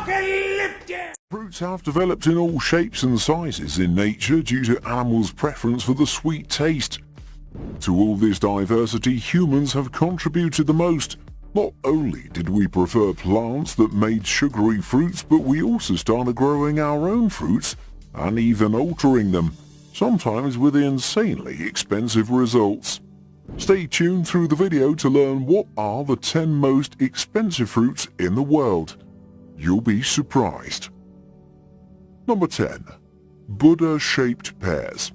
Apocalyptic! Fruits have developed in all shapes and sizes in nature due to animals' preference for the sweet taste. To all this diversity, humans have contributed the most. Not only did we prefer plants that made sugary fruits, but we also started growing our own fruits and even altering them, sometimes with insanely expensive results. Stay tuned through the video to learn what are the 10 most expensive fruits in the world. You'll be surprised. Number 10. Buddha-shaped pears.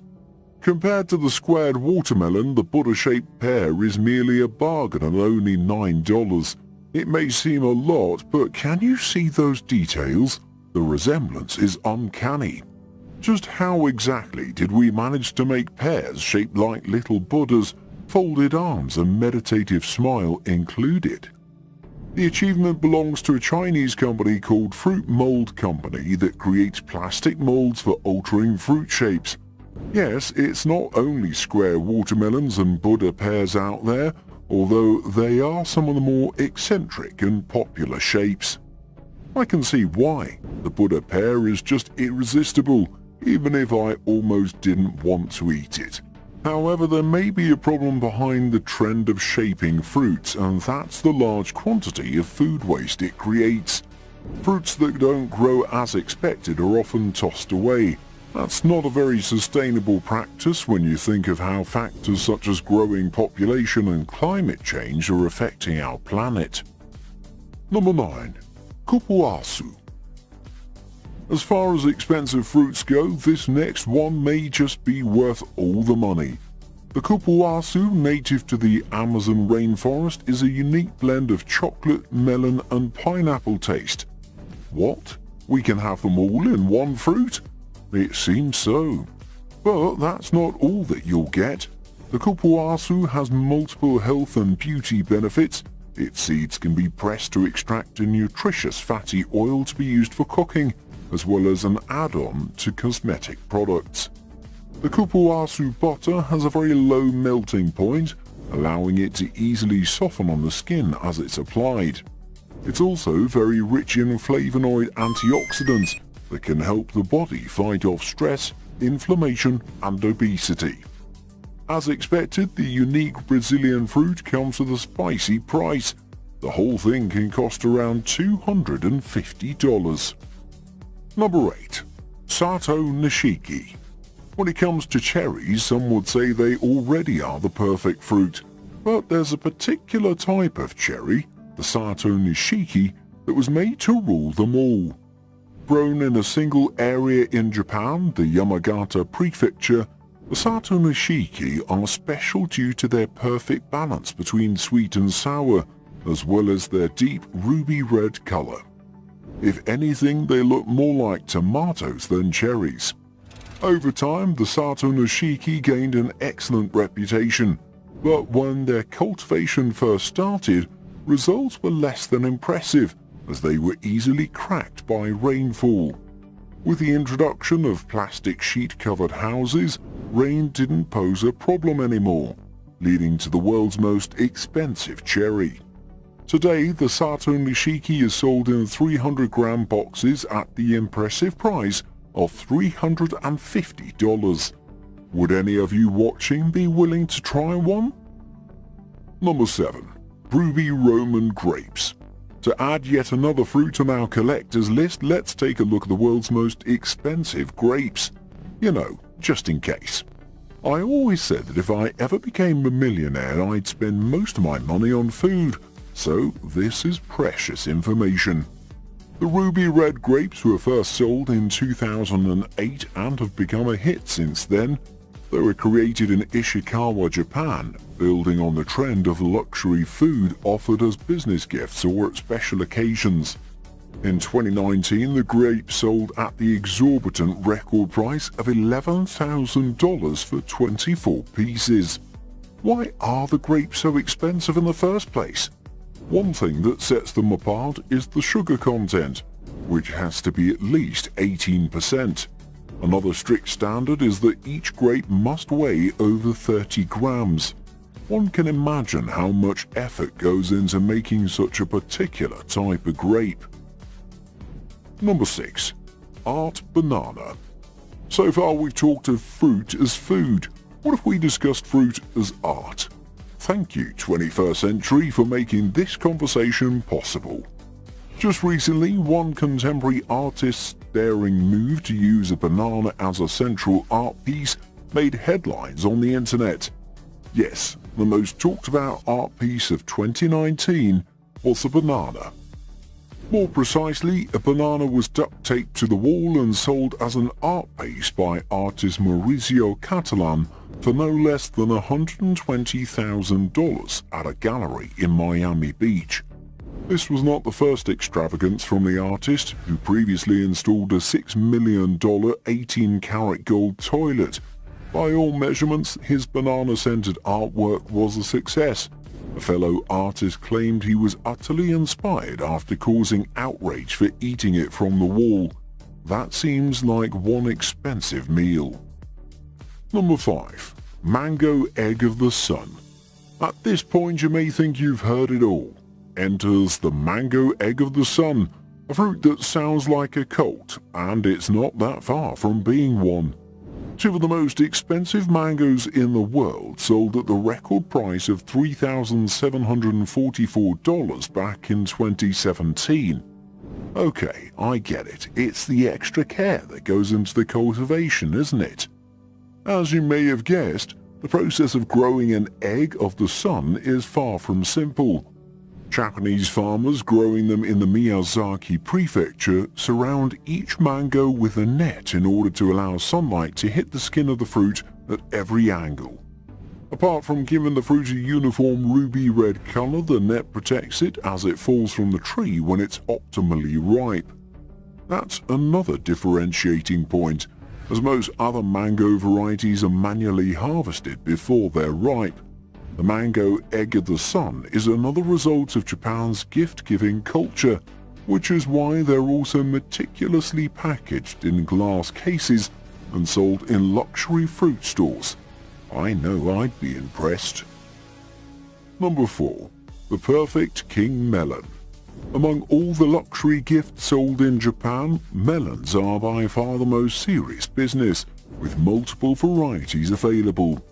Compared to the squared watermelon, the Buddha-shaped pear is merely a bargain at only $9. It may seem a lot, but can you see those details? The resemblance is uncanny. Just how exactly did we manage to make pears shaped like little Buddhas, folded arms and meditative smile included? The achievement belongs to a Chinese company called Fruit Mold Company that creates plastic molds for altering fruit shapes. Yes, it's not only square watermelons and Buddha pears out there, although they are some of the more eccentric and popular shapes. I can see why. The Buddha pear is just irresistible, even if I almost didn't want to eat it. However, there may be a problem behind the trend of shaping fruits, and that's the large quantity of food waste it creates. Fruits that don't grow as expected are often tossed away. That's not a very sustainable practice when you think of how factors such as growing population and climate change are affecting our planet. Number 9. Cupuaçu. As far as expensive fruits go, this next one may just be worth all the money. The cupuaçu, native to the Amazon rainforest, is a unique blend of chocolate, melon and pineapple taste. What? We can have them all in one fruit? It seems so. But that's not all that you'll get. The cupuaçu has multiple health and beauty benefits. Its seeds can be pressed to extract a nutritious fatty oil to be used for cooking, as well as an add-on to cosmetic products. The cupuaçu butter has a very low melting point, allowing it to easily soften on the skin as it's applied. It's also very rich in flavonoid antioxidants that can help the body fight off stress, inflammation and obesity. As expected, the unique Brazilian fruit comes with a spicy price. The whole thing can cost around $250. Number 8. Sato Nishiki. When it comes to cherries, some would say they already are the perfect fruit, but there's a particular type of cherry, the Sato Nishiki, that was made to rule them all. Grown in a single area in Japan, the Yamagata Prefecture, the Sato Nishiki are special due to their perfect balance between sweet and sour, as well as their deep ruby red color. If anything, they look more like tomatoes than cherries. Over time, the Sato Nishiki gained an excellent reputation, but when their cultivation first started, results were less than impressive, as they were easily cracked by rainfall. With the introduction of plastic sheet-covered houses, rain didn't pose a problem anymore, leading to the world's most expensive cherry. Today, the Sato Nishiki is sold in 300-gram boxes at the impressive price of $350. Would any of you watching be willing to try one? Number 7. Ruby Roman grapes. To add yet another fruit on our collector's list, let's take a look at the world's most expensive grapes. You know, just in case. I always said that if I ever became a millionaire, I'd spend most of my money on food. So this is precious information. The ruby red grapes were first sold in 2008 and have become a hit since then. They were created in Ishikawa, Japan, building on the trend of luxury food offered as business gifts or at special occasions. In 2019, the grapes sold at the exorbitant record price of $11,000 for 24 pieces. Why are the grapes so expensive in the first place? One thing that sets them apart is the sugar content, which has to be at least 18%. Another strict standard is that each grape must weigh over 30 grams. One can imagine how much effort goes into making such a particular type of grape. Number 6. Art banana. So far we've talked of fruit as food. What if we discussed fruit as art? Thank you, 21st Century, for making this conversation possible. Just recently, one contemporary artist's daring move to use a banana as a central art piece made headlines on the internet. Yes, the most talked about art piece of 2019 was a banana. More precisely, a banana was duct taped to the wall and sold as an art piece by artist Mauricio Catalan for no less than $120,000 at a gallery in Miami Beach. This was not the first extravagance from the artist, who previously installed a $6 million 18-karat gold toilet. By all measurements, his banana-scented artwork was a success. A fellow artist claimed he was utterly inspired after causing outrage for eating it from the wall. That seems like one expensive meal. Number 5. Mango Egg of the Sun. At this point you may think you've heard it all. Enters the Mango Egg of the Sun, a fruit that sounds like a cult, and it's not that far from being one. Two of the most expensive mangoes in the world sold at the record price of $3,744 back in 2017. Okay, I get it. It's the extra care that goes into the cultivation, isn't it? As you may have guessed, the process of growing an egg of the sun is far from simple. Japanese farmers growing them in the Miyazaki prefecture surround each mango with a net in order to allow sunlight to hit the skin of the fruit at every angle. Apart from giving the fruit a uniform ruby red color, the net protects it as it falls from the tree when it's optimally ripe. That's another differentiating point, as most other mango varieties are manually harvested before they're ripe. The Mango Egg of the Sun is another result of Japan's gift-giving culture, which is why they're also meticulously packaged in glass cases and sold in luxury fruit stores. I know I'd be impressed. Number 4. The Perfect King Melon. Among all the luxury gifts sold in Japan, melons are by far the most serious business, with multiple varieties available.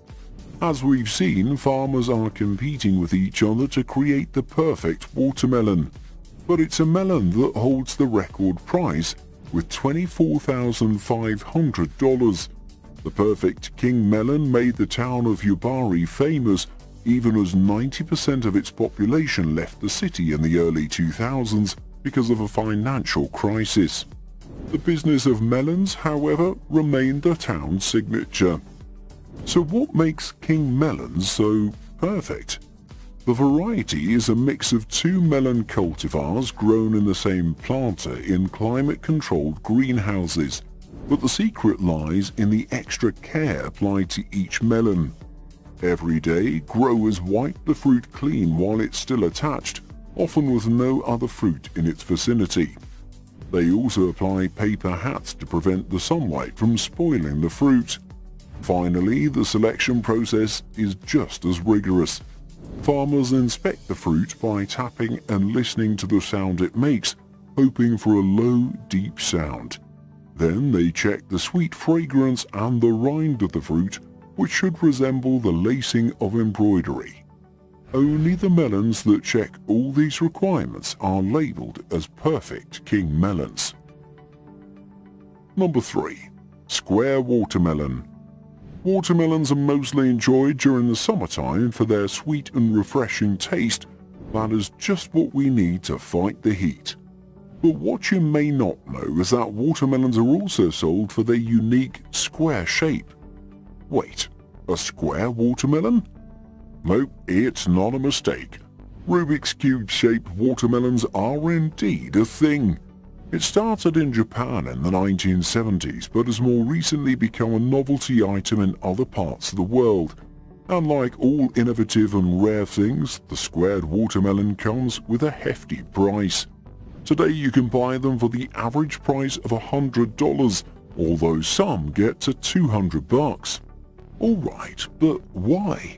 As we've seen, farmers are competing with each other to create the perfect watermelon. But it's a melon that holds the record price, with $24,500. The Perfect King Melon made the town of Yubari famous, even as 90% of its population left the city in the early 2000s because of a financial crisis. The business of melons, however, remained the town's signature. So what makes king melons so perfect? The variety is a mix of two melon cultivars grown in the same planter in climate-controlled greenhouses, but the secret lies in the extra care applied to each melon. Every day, growers wipe the fruit clean while it's still attached, often with no other fruit in its vicinity. They also apply paper hats to prevent the sunlight from spoiling the fruit. Finally, the selection process is just as rigorous. Farmers inspect the fruit by tapping and listening to the sound it makes, hoping for a low, deep sound. Then they check the sweet fragrance and the rind of the fruit, which should resemble the lacing of embroidery. Only the melons that check all these requirements are labeled as perfect king melons. Number 3. Square watermelon. Watermelons are mostly enjoyed during the summertime for their sweet and refreshing taste. That is just what we need to fight the heat. But what you may not know is that watermelons are also sold for their unique square shape. Wait, a square watermelon? Nope, it's not a mistake. Rubik's Cube-shaped watermelons are indeed a thing. It started in Japan in the 1970s, but has more recently become a novelty item in other parts of the world. And like all innovative and rare things, the squared watermelon comes with a hefty price. Today you can buy them for the average price of $100, although some get to $200. Alright, but why?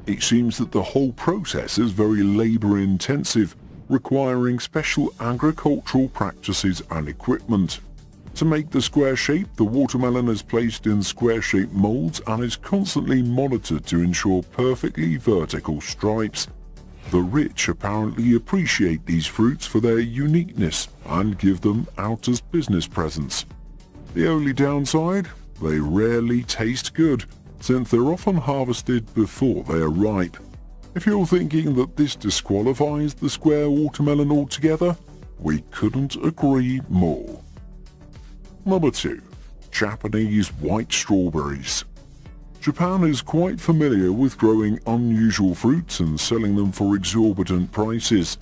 It seems that the whole process is very labor-intensive, requiring special agricultural practices and equipment. To make the square shape, the watermelon is placed in square-shaped molds and is constantly monitored to ensure perfectly vertical stripes. The rich apparently appreciate these fruits for their uniqueness and give them out as business presents. The only downside? They rarely taste good, since they're often harvested before they are ripe. If you're thinking that this disqualifies the square watermelon altogether, we couldn't agree more. Number 2. Japanese white strawberries. Japan is quite familiar with growing unusual fruits and selling them for exorbitant prices.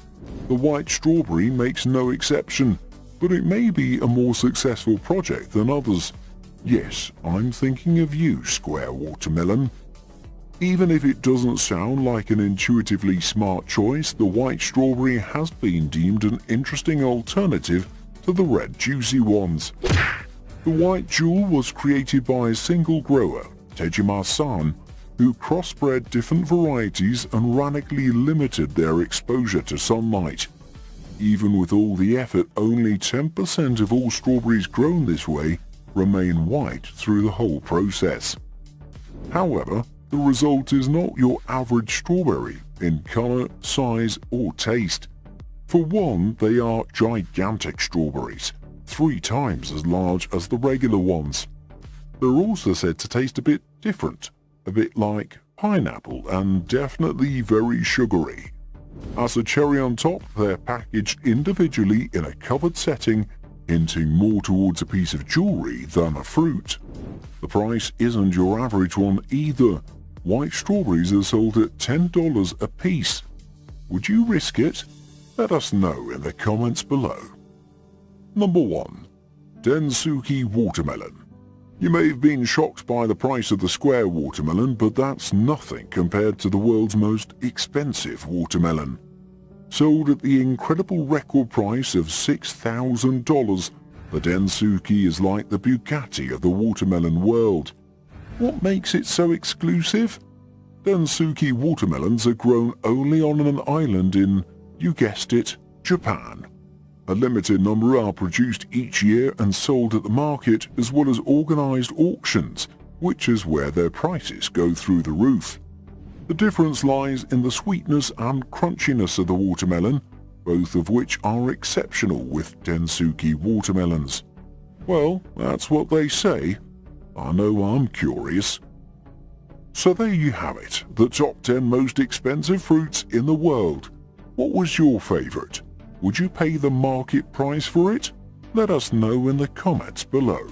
The white strawberry makes no exception, but it may be a more successful project than others. Yes, I'm thinking of you, square watermelon. Even if it doesn't sound like an intuitively smart choice, the white strawberry has been deemed an interesting alternative to the red juicy ones. The white jewel was created by a single grower, Tejima-san, who crossbred different varieties and radically limited their exposure to sunlight. Even with all the effort, only 10% of all strawberries grown this way remain white through the whole process. However, the result is not your average strawberry in color, size, or taste. For one, they are gigantic strawberries, 3 times as large as the regular ones. They're also said to taste a bit different, a bit like pineapple and definitely very sugary. As a cherry on top, they're packaged individually in a covered setting, hinting more towards a piece of jewelry than a fruit. The price isn't your average one either. White strawberries are sold at $10 a piece. Would you risk it? Let us know in the comments below. Number 1. Densuki watermelon. You may have been shocked by the price of the square watermelon, but that's nothing compared to the world's most expensive watermelon. Sold at the incredible record price of $6,000, the Densuki is like the Bugatti of the watermelon world. What makes it so exclusive? Densuki watermelons are grown only on an island in, you guessed it, Japan. A limited number are produced each year and sold at the market, as well as organized auctions, which is where their prices go through the roof. The difference lies in the sweetness and crunchiness of the watermelon, both of which are exceptional with Densuki watermelons. Well, that's what they say. I know I'm curious. So there you have it, the top 10 most expensive fruits in the world. What was your favorite? Would you pay the market price for it? Let us know in the comments below.